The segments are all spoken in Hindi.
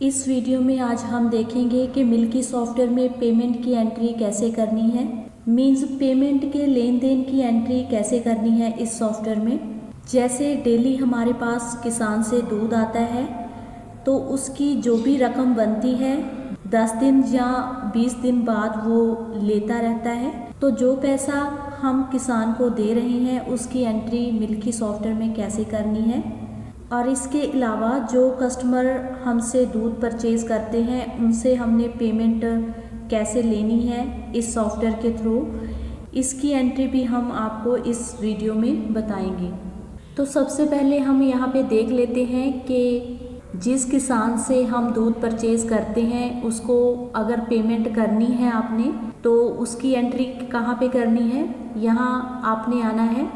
इस वीडियो में आज हम देखेंगे कि मिल्की सॉफ्टवेयर में पेमेंट की एंट्री कैसे करनी है। मींस पेमेंट के लेन देन की एंट्री कैसे करनी है इस सॉफ्टवेयर में। जैसे डेली हमारे पास किसान से दूध आता है तो उसकी जो भी रकम बनती है 10 दिन या 20 दिन बाद वो लेता रहता है। तो जो पैसा हम किसान को दे रहे हैं उसकी एंट्री मिल्की सॉफ्टवेयर में कैसे करनी है। और इसके अलावा जो कस्टमर हमसे दूध परचेज करते हैं उनसे हमने पेमेंट कैसे लेनी है इस सॉफ्टवेयर के थ्रू, इसकी एंट्री भी हम आपको इस वीडियो में बताएंगे। तो सबसे पहले हम यहाँ पे देख लेते हैं कि जिस किसान से हम दूध परचेज करते हैं उसको अगर पेमेंट करनी है आपने तो उसकी एंट्री कहाँ पे करनी है। यहाँ आपने आना है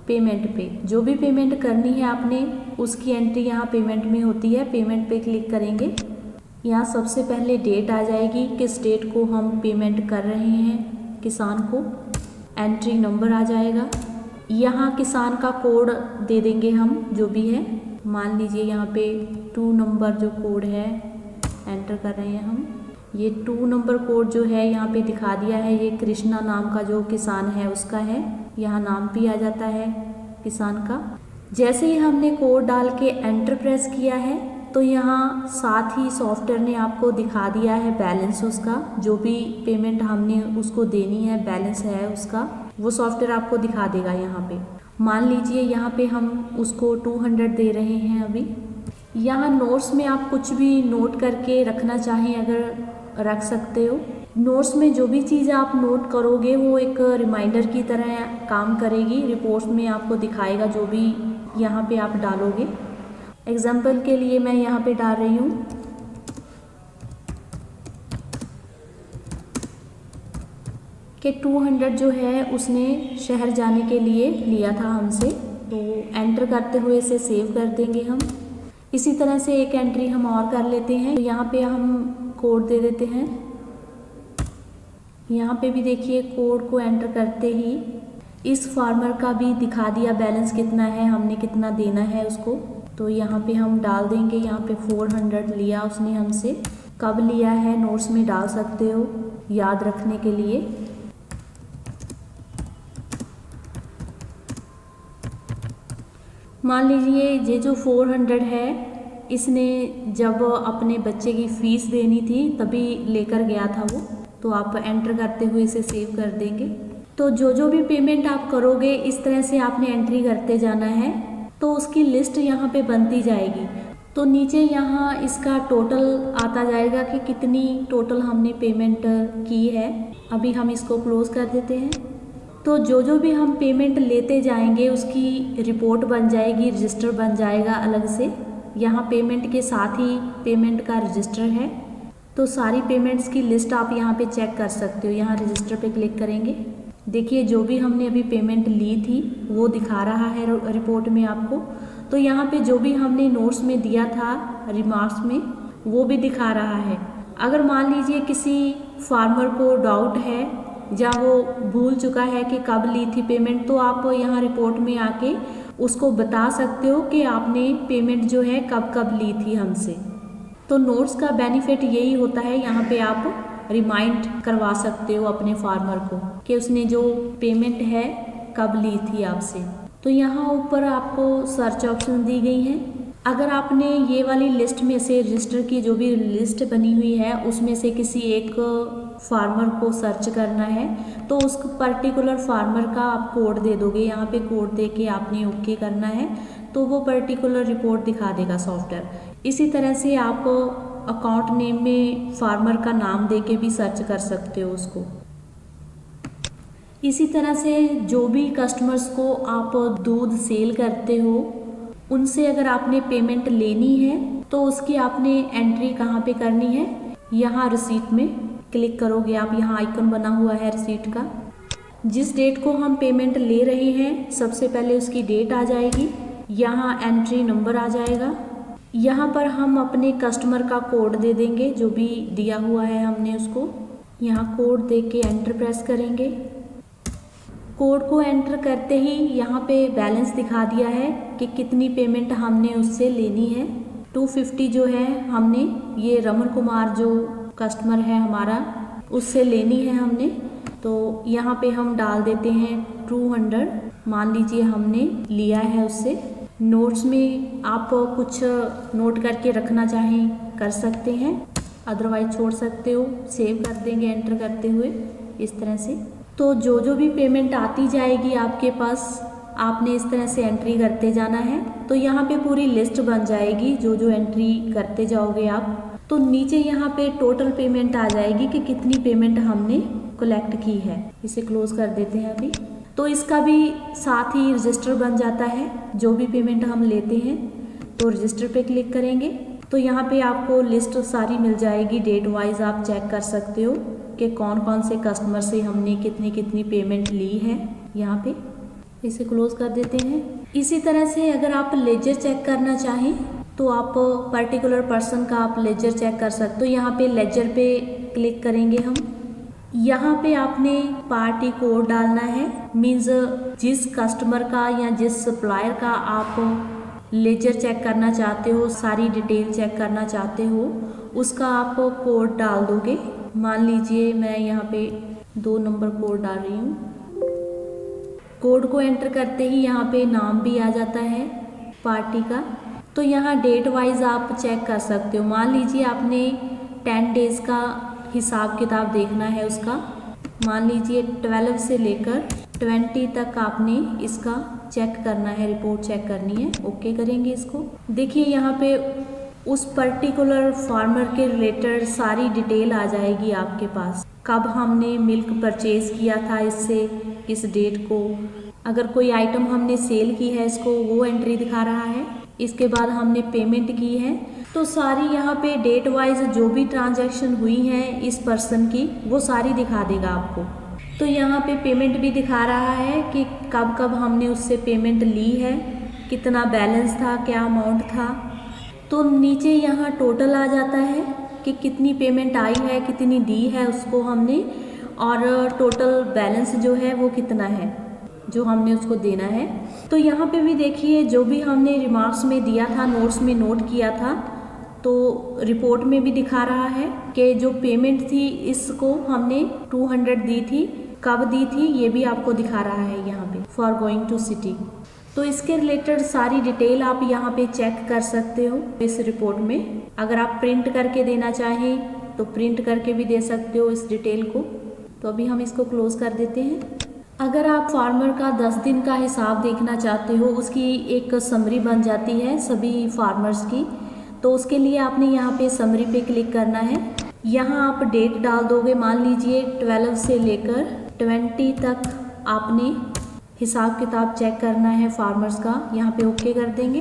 पेमेंट पे, जो भी पेमेंट करनी है आपने उसकी एंट्री यहाँ पेमेंट में होती है। पेमेंट पे क्लिक करेंगे, यहाँ सबसे पहले डेट आ जाएगी, किस डेट को हम पेमेंट कर रहे हैं किसान को। एंट्री नंबर आ जाएगा, यहाँ किसान का कोड दे देंगे हम जो भी है। मान लीजिए यहाँ पे 2 नंबर जो कोड है एंटर कर रहे हैं हम। ये 2 नंबर कोड जो है यहाँ पे दिखा दिया है, ये कृष्णा नाम का जो किसान है उसका है। यहाँ नाम भी आ जाता है किसान का। जैसे ही हमने कोड डाल के एंटर प्रेस किया है तो यहाँ साथ ही सॉफ्टवेयर ने आपको दिखा दिया है बैलेंस उसका, जो भी पेमेंट हमने उसको देनी है बैलेंस है उसका, वो सॉफ्टवेयर आपको दिखा देगा यहाँ पे। मान लीजिए यहाँ पे हम उसको 200 दे रहे हैं अभी। यहाँ नोट्स में आप कुछ भी नोट करके रखना चाहें अगर रख सकते हो। नोट्स में जो भी चीज़ आप नोट करोगे वो एक रिमाइंडर की तरह काम करेगी, रिपोर्ट्स में आपको दिखाएगा जो भी यहाँ पे आप डालोगे। एग्जाम्पल के लिए मैं यहाँ पे डाल रही हूँ कि 200 जो है उसने शहर जाने के लिए लिया था हमसे। तो एंटर करते हुए इसे सेव कर देंगे हम। इसी तरह से एक एंट्री हम और कर लेते हैं। तो यहाँ पे हम कोड दे देते हैं। यहाँ पे भी देखिए कोड को एंटर करते ही इस फार्मर का भी दिखा दिया बैलेंस कितना है, हमने कितना देना है उसको। तो यहाँ पे हम डाल देंगे, यहाँ पे 400 लिया उसने हमसे। कब लिया है नोट्स में डाल सकते हो याद रखने के लिए। मान लीजिए ये जो 400 है इसने जब अपने बच्चे की फ़ीस देनी थी तभी लेकर गया था वो। तो आप एंटर करते हुए इसे सेव कर देंगे। तो जो भी पेमेंट आप करोगे इस तरह से आपने एंट्री करते जाना है, तो उसकी लिस्ट यहाँ पे बनती जाएगी। तो नीचे यहाँ इसका टोटल आता जाएगा कि कितनी टोटल हमने पेमेंट की है। अभी हम इसको क्लोज कर देते हैं। तो जो भी हम पेमेंट लेते जाएंगे उसकी रिपोर्ट बन जाएगी, रजिस्टर बन जाएगा अलग से। यहाँ पेमेंट के साथ ही पेमेंट का रजिस्टर है। तो सारी पेमेंट्स की लिस्ट आप यहाँ पे चेक कर सकते हो। यहाँ रजिस्टर पे क्लिक करेंगे, देखिए जो भी हमने अभी पेमेंट ली थी वो दिखा रहा है रिपोर्ट में आपको। तो यहाँ पे जो भी हमने नोट्स में दिया था रिमार्क्स में वो भी दिखा रहा है। अगर मान लीजिए किसी फार्मर को डाउट है या वो भूल चुका है कि कब ली थी पेमेंट, तो आप यहाँ रिपोर्ट में आके उसको बता सकते हो कि आपने पेमेंट जो है कब कब ली थी हमसे। तो नोट्स का बेनिफिट यही होता है, यहाँ पे आप रिमाइंड करवा सकते हो अपने फार्मर को कि उसने जो पेमेंट है कब ली थी आपसे। तो यहाँ ऊपर आपको सर्च ऑप्शन दी गई है। अगर आपने ये वाली लिस्ट में से रजिस्टर की जो भी लिस्ट बनी हुई है उसमें से किसी एक फार्मर को सर्च करना है तो उस पर्टिकुलर फार्मर का आप कोड दे दोगे। यहाँ पे कोड दे के आपने ओके करना है तो वो पर्टिकुलर रिपोर्ट दिखा देगा सॉफ्टवेयर। इसी तरह से आप अकाउंट नेम में फार्मर का नाम दे के भी सर्च कर सकते हो उसको। इसी तरह से जो भी कस्टमर्स को आप दूध सेल करते हो उनसे अगर आपने पेमेंट लेनी है तो उसकी आपने एंट्री कहाँ पे करनी है। यहाँ रिसीट में क्लिक करोगे आप, यहाँ आइकन बना हुआ है रिसीट का। जिस डेट को हम पेमेंट ले रहे हैं सबसे पहले उसकी डेट आ जाएगी, यहाँ एंट्री नंबर आ जाएगा। यहाँ पर हम अपने कस्टमर का कोड दे देंगे जो भी दिया हुआ है हमने उसको। यहाँ कोड दे के एंटर प्रेस करेंगे। कोड को एंटर करते ही यहाँ पे बैलेंस दिखा दिया है कि कितनी पेमेंट हमने उससे लेनी है। 250 जो है हमने ये रमन कुमार जो कस्टमर है हमारा उससे लेनी है हमने, तो यहाँ पे हम डाल देते हैं 200। मान लीजिए हमने लिया है उससे। नोट्स में आप कुछ नोट करके रखना चाहें कर सकते हैं, अदरवाइज छोड़ सकते हो। सेव कर देंगे एंटर करते हुए इस तरह से। तो जो भी पेमेंट आती जाएगी आपके पास, आपने इस तरह से एंट्री करते जाना है। तो यहाँ पे पूरी लिस्ट बन जाएगी जो एंट्री करते जाओगे आप। तो नीचे यहाँ पे टोटल पेमेंट आ जाएगी कि कितनी पेमेंट हमने कलेक्ट की है। इसे क्लोज कर देते हैं अभी। तो इसका भी साथ ही रजिस्टर बन जाता है। जो भी पेमेंट हम लेते हैं तो रजिस्टर पे क्लिक करेंगे तो यहाँ पे आपको लिस्ट सारी मिल जाएगी। डेट वाइज आप चेक कर सकते हो कि कौन कौन से कस्टमर से हमने कितनी कितनी पेमेंट ली है यहाँ पे। इसे क्लोज कर देते हैं। इसी तरह से अगर आप लेजर चेक करना चाहें तो आप पर्टिकुलर पर्सन का आप लेजर चेक कर सकते हो। यहाँ पे लेजर पे क्लिक करेंगे हम। यहाँ पे आपने पार्टी कोड डालना है, मीन्स जिस कस्टमर का या जिस सप्लायर का आप लेजर चेक करना चाहते हो, सारी डिटेल चेक करना चाहते हो, उसका आप कोड डाल दोगे। मान लीजिए मैं यहाँ पे 2 नंबर कोड डाल रही हूँ। कोड को एंटर करते ही यहाँ पे नाम भी आ जाता है पार्टी का। तो यहाँ डेट वाइज आप चेक कर सकते हो। मान लीजिए आपने 10 डेज का हिसाब किताब देखना है उसका। मान लीजिए 12 से लेकर 20 तक आपने इसका चेक करना है, रिपोर्ट चेक करनी है। ओके करेंगे इसको। देखिए यहाँ पे उस पर्टिकुलर फार्मर के रिलेटेड सारी डिटेल आ जाएगी आपके पास। कब हमने मिल्क परचेज किया था इससे, किस डेट को, अगर कोई आइटम हमने सेल की है इसको वो एंट्री दिखा रहा है। इसके बाद हमने पेमेंट की है, तो सारी यहाँ पे डेट वाइज जो भी ट्रांजैक्शन हुई है इस पर्सन की वो सारी दिखा देगा आपको। तो यहाँ पे पेमेंट भी दिखा रहा है कि कब कब हमने उससे पेमेंट ली है, कितना बैलेंस था, क्या अमाउंट था। तो नीचे यहाँ टोटल आ जाता है कि कितनी पेमेंट आई है, कितनी दी है उसको हमने, और टोटल बैलेंस जो है वो कितना है जो हमने उसको देना है। तो यहाँ पे भी देखिए जो भी हमने रिमार्क्स में दिया था, नोट्स में नोट किया था, तो रिपोर्ट में भी दिखा रहा है कि जो पेमेंट थी इसको हमने 200 दी थी, कब दी थी ये भी आपको दिखा रहा है यहाँ पे, फॉर गोइंग टू सिटी। तो इसके रिलेटेड सारी डिटेल आप यहाँ पे चेक कर सकते हो इस रिपोर्ट में। अगर आप प्रिंट करके देना चाहें तो प्रिंट करके भी दे सकते हो इस डिटेल को। तो अभी हम इसको क्लोज कर देते हैं। अगर आप फार्मर का 10 दिन का हिसाब देखना चाहते हो, उसकी एक समरी बन जाती है सभी फार्मर्स की, तो उसके लिए आपने यहाँ पे समरी पे क्लिक करना है। यहाँ आप डेट डाल दोगे। मान लीजिए 12 से लेकर 20 तक आपने हिसाब किताब चेक करना है फार्मर्स का। यहाँ पे ओके कर देंगे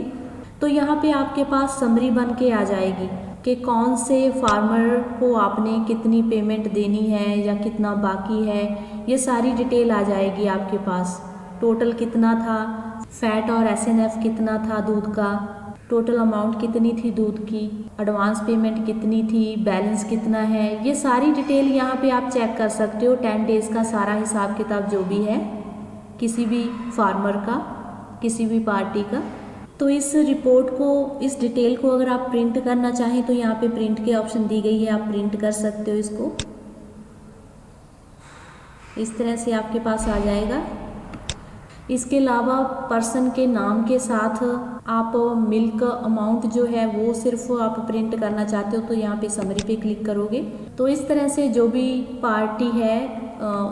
तो यहाँ पे आपके पास समरी बन के आ जाएगी कि कौन से फार्मर को आपने कितनी पेमेंट देनी है या कितना बाकी है, ये सारी डिटेल आ जाएगी आपके पास। टोटल कितना था, फैट और SNF कितना था दूध का, टोटल अमाउंट कितनी थी दूध की, एडवांस पेमेंट कितनी थी, बैलेंस कितना है, ये सारी डिटेल यहाँ पे आप चेक कर सकते हो। 10 डेज़ का सारा हिसाब किताब जो भी है किसी भी फार्मर का, किसी भी पार्टी का। तो इस रिपोर्ट को, इस डिटेल को अगर आप प्रिंट करना चाहें तो यहाँ पे प्रिंट के ऑप्शन दी गई है, आप प्रिंट कर सकते हो इसको। इस तरह से आपके पास आ जाएगा। इसके अलावा पर्सन के नाम के साथ आप मिल्क अमाउंट जो है वो सिर्फ आप प्रिंट करना चाहते हो तो यहाँ पे समरी पे क्लिक करोगे तो इस तरह से जो भी पार्टी है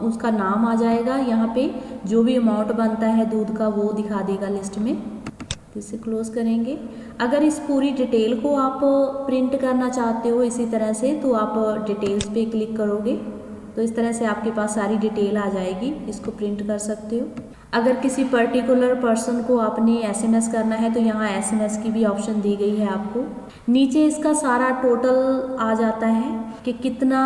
उसका नाम आ जाएगा। यहाँ पे जो भी अमाउंट बनता है दूध का वो दिखा देगा लिस्ट में। तो इसे क्लोज करेंगे। अगर इस पूरी डिटेल को आप प्रिंट करना चाहते हो इसी तरह से तो आप डिटेल्स पे क्लिक करोगे तो इस तरह से आपके पास सारी डिटेल आ जाएगी। इसको प्रिंट कर सकते हो। अगर किसी पर्टिकुलर पर्सन को आपने SMS करना है तो यहाँ SMS की भी ऑप्शन दी गई है आपको। नीचे इसका सारा टोटल आ जाता है कि कितना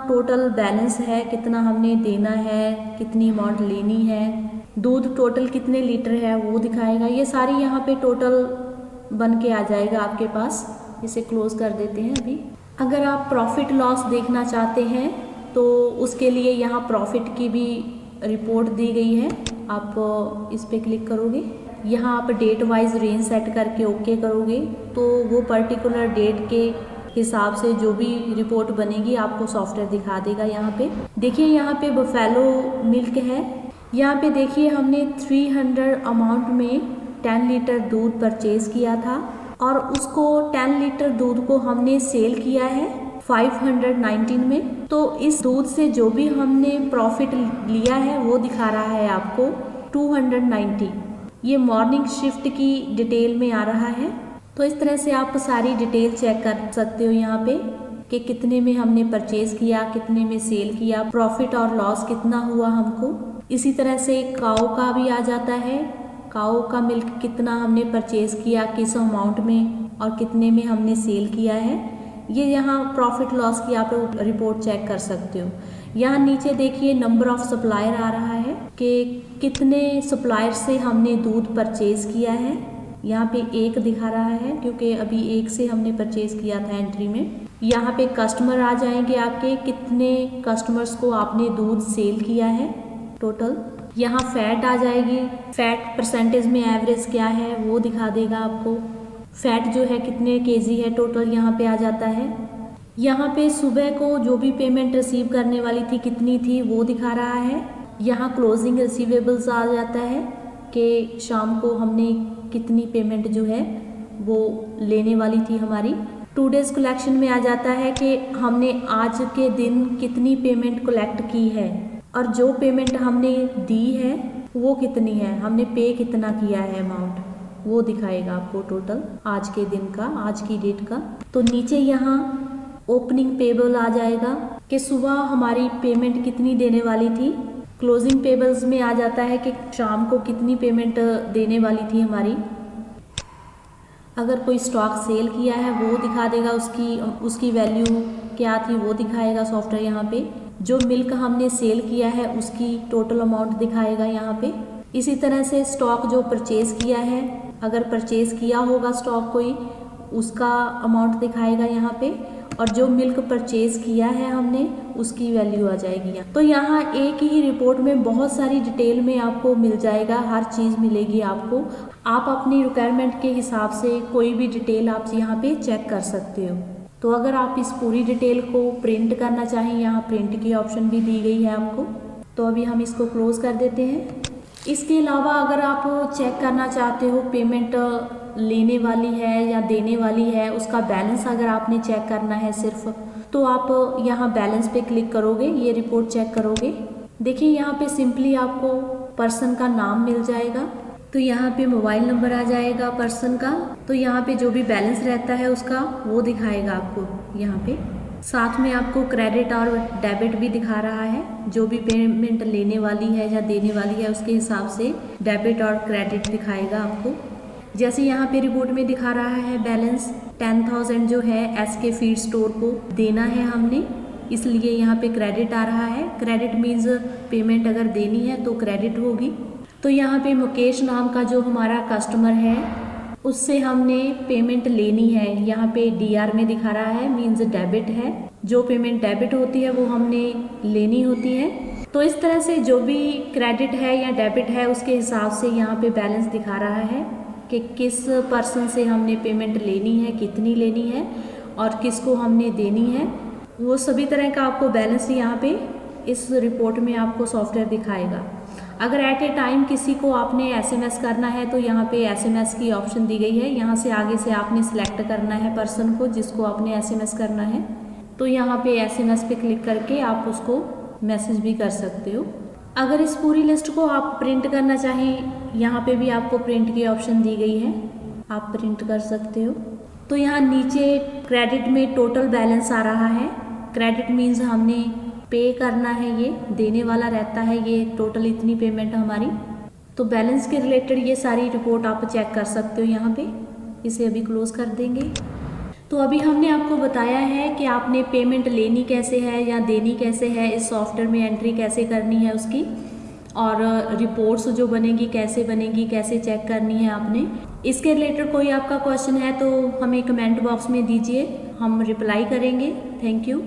टोटल बैलेंस है, कितना हमने देना है, कितनी अमाउंट लेनी है, दूध टोटल कितने लीटर है वो दिखाएगा। ये सारी यहाँ पे टोटल बन के आ जाएगा आपके पास। इसे क्लोज कर देते हैं अभी। अगर आप प्रॉफिट लॉस देखना चाहते हैं तो उसके लिए यहाँ प्रॉफिट की भी रिपोर्ट दी गई है। आप इस पे क्लिक करोगे यहाँ आप डेट वाइज रेंज सेट करके ओके करोगे तो वो पर्टिकुलर डेट के हिसाब से जो भी रिपोर्ट बनेगी आपको सॉफ्टवेयर दिखा देगा। यहाँ पे देखिए, यहाँ पे बफेलो मिल्क है। यहाँ पे देखिए हमने 300 अमाउंट में 10 लीटर दूध परचेज किया था और उसको 10 लीटर दूध को हमने सेल किया है 519 में। तो इस दूध से जो भी हमने प्रॉफिट लिया है वो दिखा रहा है आपको 290। ये मॉर्निंग शिफ्ट की डिटेल में आ रहा है। तो इस तरह से आप सारी डिटेल चेक कर सकते हो यहाँ पे कि कितने में हमने परचेज किया, कितने में सेल किया, प्रॉफिट और लॉस कितना हुआ हमको। इसी तरह से काऊ का भी आ जाता है, काऊ का मिल्क कितना हमने परचेज किया, किस अमाउंट में और कितने में हमने सेल किया है। ये यहाँ प्रॉफिट लॉस की आप रिपोर्ट चेक कर सकते हो। यहाँ नीचे देखिए नंबर ऑफ सप्लायर आ रहा है कि कितने सप्लायर से हमने दूध परचेज किया है। यहाँ पे एक दिखा रहा है क्योंकि अभी एक से हमने परचेज किया था एंट्री में। यहाँ पे कस्टमर आ जाएंगे आपके, कितने कस्टमर्स को आपने दूध सेल किया है टोटल। यहाँ फैट आ जाएगी, फैट परसेंटेज में एवरेज क्या है वो दिखा देगा आपको। फैट जो है कितने केजी है टोटल यहाँ पे आ जाता है। यहाँ पे सुबह को जो भी पेमेंट रिसीव करने वाली थी कितनी थी वो दिखा रहा है। यहाँ क्लोजिंग रिसीवेबल्स आ जाता है कि शाम को हमने कितनी पेमेंट जो है वो लेने वाली थी हमारी। 2 डेज कलेक्शन में आ जाता है कि हमने आज के दिन कितनी पेमेंट कलेक्ट की है और जो पेमेंट हमने दी है वो कितनी है, हमने पे कितना किया है अमाउंट वो दिखाएगा आपको टोटल आज के दिन का, आज की डेट का। तो नीचे यहाँ ओपनिंग पेबल आ जाएगा कि सुबह हमारी पेमेंट कितनी देने वाली थी। क्लोजिंग पेबल्स में आ जाता है कि शाम को कितनी पेमेंट देने वाली थी हमारी। अगर कोई स्टॉक सेल किया है वो दिखा देगा, उसकी वैल्यू क्या थी वो दिखाएगा सॉफ्टवेयर यहाँ पे। जो मिल्क हमने सेल किया है उसकी टोटल अमाउंट दिखाएगा यहाँ पे। इसी तरह से स्टॉक जो परचेज किया है, अगर परचेज किया होगा स्टॉक कोई, उसका अमाउंट दिखाएगा यहाँ पे। और जो मिल्क परचेज किया है हमने उसकी वैल्यू आ जाएगी यहाँ। तो यहाँ एक ही रिपोर्ट में बहुत सारी डिटेल में आपको मिल जाएगा, हर चीज़ मिलेगी आपको। आप अपनी रिक्वायरमेंट के हिसाब से कोई भी डिटेल आप यहाँ पे चेक कर सकते हो। तो अगर आप इस पूरी डिटेल को प्रिंट करना चाहें, यहाँ प्रिंट की ऑप्शन भी दी गई है आपको। तो अभी हम इसको क्लोज कर देते हैं। इसके अलावा अगर आप चेक करना चाहते हो पेमेंट लेने वाली है या देने वाली है, उसका बैलेंस अगर आपने चेक करना है सिर्फ, तो आप यहाँ बैलेंस पे क्लिक करोगे, ये रिपोर्ट चेक करोगे। देखिए यहाँ पे सिंपली आपको पर्सन का नाम मिल जाएगा। तो यहाँ पे मोबाइल नंबर आ जाएगा पर्सन का। तो यहाँ पे जो भी बैलेंस रहता है उसका वो दिखाएगा आपको यहाँ पे। साथ में आपको क्रेडिट और डेबिट भी दिखा रहा है। जो भी पेमेंट लेने वाली है या देने वाली है उसके हिसाब से डेबिट और क्रेडिट दिखाएगा आपको। जैसे यहाँ पे रिपोर्ट में दिखा रहा है बैलेंस 10,000 जो है SK फीड स्टोर को देना है हमने, इसलिए यहाँ पे क्रेडिट आ रहा है। क्रेडिट मीन्स पेमेंट अगर देनी है तो क्रेडिट होगी। तो यहाँ पे मुकेश नाम का जो हमारा कस्टमर है उससे हमने पेमेंट लेनी है। यहाँ पे DR में दिखा रहा है, मीन्स डेबिट है। जो पेमेंट डेबिट होती है वो हमने लेनी होती है। तो इस तरह से जो भी क्रेडिट है या डेबिट है उसके हिसाब से यहाँ पे बैलेंस दिखा रहा है कि किस पर्सन से हमने पेमेंट लेनी है, कितनी लेनी है और किसको हमने देनी है। वो सभी तरह का आपको बैलेंस यहाँ पे इस रिपोर्ट में आपको सॉफ्टवेयर दिखाएगा। अगर एट ए टाइम किसी को आपने SMS करना है तो यहाँ पे SMS की ऑप्शन दी गई है। यहाँ से आगे से आपने सिलेक्ट करना है पर्सन को जिसको आपने SMS करना है। तो यहाँ पे SMS पे क्लिक करके आप उसको मैसेज भी कर सकते हो। अगर इस पूरी लिस्ट को आप प्रिंट करना चाहें, यहाँ पे भी आपको प्रिंट की ऑप्शन दी गई है, आप प्रिंट कर सकते हो। तो यहाँ नीचे क्रेडिट में टोटल बैलेंस आ रहा है। क्रेडिट मीन्स हमने पे करना है, ये देने वाला रहता है, ये टोटल इतनी पेमेंट हमारी। तो बैलेंस के रिलेटेड ये सारी रिपोर्ट आप चेक कर सकते हो यहाँ पे। इसे अभी क्लोज कर देंगे। तो अभी हमने आपको बताया है कि आपने पेमेंट लेनी कैसे है या देनी कैसे है, इस सॉफ्टवेयर में एंट्री कैसे करनी है उसकी, और रिपोर्ट्स जो बनेगी कैसे बनेगी, कैसे चेक करनी है आपने। इसके रिलेटेड कोई आपका क्वेश्चन है तो हमें कमेंट बॉक्स में दीजिए, हम रिप्लाई करेंगे। Thank you.